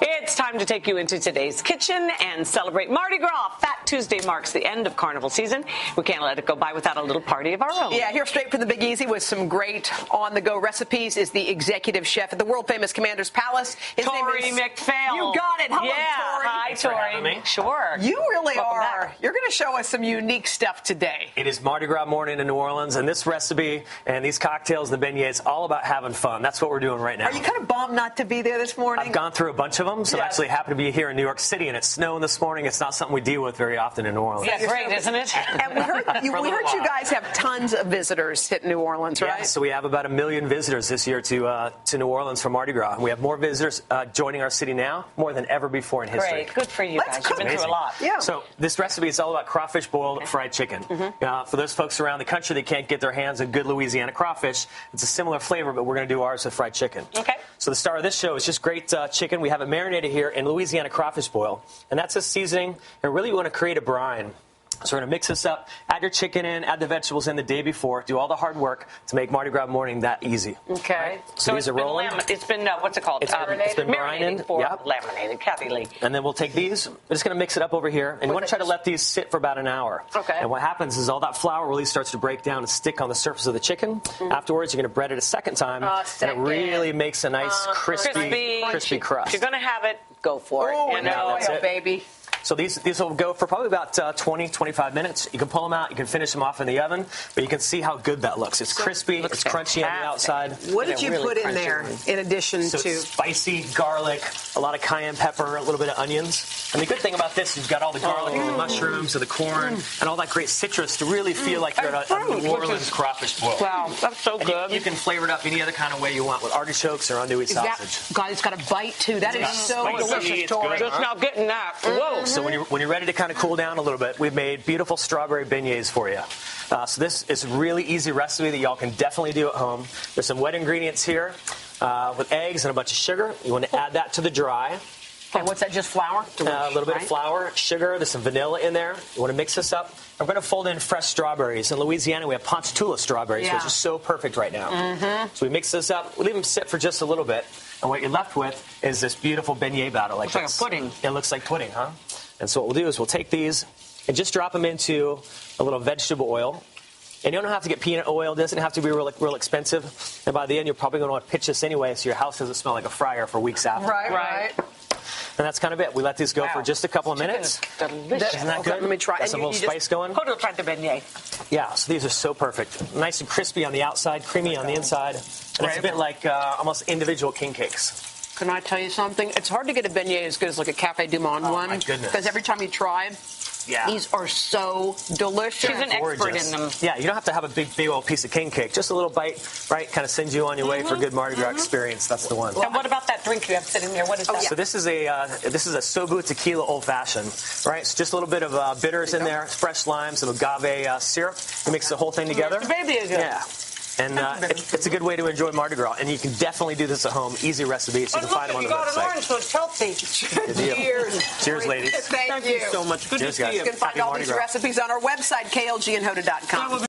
It's time to take you into today's kitchen and celebrate Mardi Gras. Fat Tuesday marks the end of carnival season. We can't let it go by without a little party of our own. Yeah, here straight from the Big Easy with some great on-the-go recipes is the executive chef at the world-famous Commander's Palace. His Tory name is McPhail. You got it. Hello, Tory. Hi, Tory. Sure. You really Welcome are. back. You're going to show us some unique stuff today. It is Mardi Gras morning in New Orleans, and this recipe and these cocktails and the beignets, all about having fun. That's what we're doing right now. Are you kind of bummed not to be there this morning? I've gone through a bunch of them, so I actually happen to be here in New York City, and it's snowing this morning. It's not something we deal with very often in New Orleans. That's great, isn't it? And we heard you guys have tons of visitors hit New Orleans, right? Yeah, so we have about 1 million visitors this year to New Orleans for Mardi Gras. We have more visitors joining our city now, more than ever before in history. Great. Good for you guys. You've been through a lot. Yeah. So this recipe is all about crawfish boiled fried chicken. For those folks around the country that can't get their hands on good Louisiana crawfish, it's a similar flavor, but we're going to do ours with fried chicken. Okay. So the star of this show is just great chicken. We have it marinated here in Louisiana crawfish boil, and that's a seasoning. And really, we want to create a brine. So we're going to mix this up, add your chicken in, add the vegetables in the day before, do all the hard work to make Mardi Gras morning that easy. Okay. Right? So these are rolling. It's been, what's it called? It's been marinated for laminated. Kathy Lee. And then we'll take these. We're just going to mix it up over here. And you want to try to let these sit for about an hour. Okay. And what happens is all that flour really starts to break down and stick on the surface of the chicken. Afterwards, you're going to bread it a second time. And it really makes a nice crispy crust. If you're going to have it, go for it. Oh, that's it. baby. So these will go for probably about 20, 25 minutes. You can pull them out. You can finish them off in the oven. But you can see how good that looks. It's crispy. It's crunchy on the outside. What did you put in there in addition to? Spicy garlic, a lot of cayenne pepper, a little bit of onions. And the good thing about this is you've got all the garlic and the mushrooms and the corn and all that great citrus to really feel like you're at a New Orleans crawfish boil. Wow, that's so good. You can flavor it up any other kind of way you want with artichokes or andouille sausage. God, it's got a bite, too. That is so delicious, Tory. Just now getting that. Whoa. So when you're ready to kind of cool down a little bit, we've made beautiful strawberry beignets for you. So this is a really easy recipe that y'all can definitely do at home. There's some wet ingredients here with eggs and a bunch of sugar. You want to add that to the dry. And what's that, just flour? A little bit of flour, sugar, there's some vanilla in there. You want to mix this up. I'm going to fold in fresh strawberries. In Louisiana, we have Ponchatoula strawberries, which is so perfect right now. So we mix this up. We leave them sit for just a little bit. And what you're left with is this beautiful beignet batter like this. Looks like a pudding. It looks like pudding, huh? And so what we'll do is we'll take these and just drop them into a little vegetable oil. And you don't have to get peanut oil. It doesn't have to be real expensive. And by the end, you're probably going to want to pitch this anyway so your house doesn't smell like a fryer for weeks after. Right. And that's kind of it. We let these go for just a couple of minutes. Delicious. Isn't that good? Let me try. Got some little spice going. Hold on, try the beignet. Yeah, so these are so perfect. Nice and crispy on the outside, creamy on the inside. And it's a bit like almost individual king cakes. Can I tell you something? It's hard to get a beignet as good as like a Café du Monde one. My goodness. Because every time you try, these are so delicious. She's an expert in them. Yeah, you don't have to have a big old piece of king cake. Just a little bite, right? Kind of sends you on your way for a good Mardi Gras experience. That's the one. And what about that drink you have sitting there? What is that? So this is a Sobu tequila old fashioned, right? So just a little bit of bitters in there, fresh lime, some agave syrup. You mix the whole thing together. The baby is good. Yeah. And it's a good way to enjoy Mardi Gras. And you can definitely do this at home. Easy recipes. You can find them on the website. You got an orange, so it's healthy. Cheers. Cheers, ladies. Thank you so much. Good to see you. You can find all these recipes on our website, klgandhoda.com.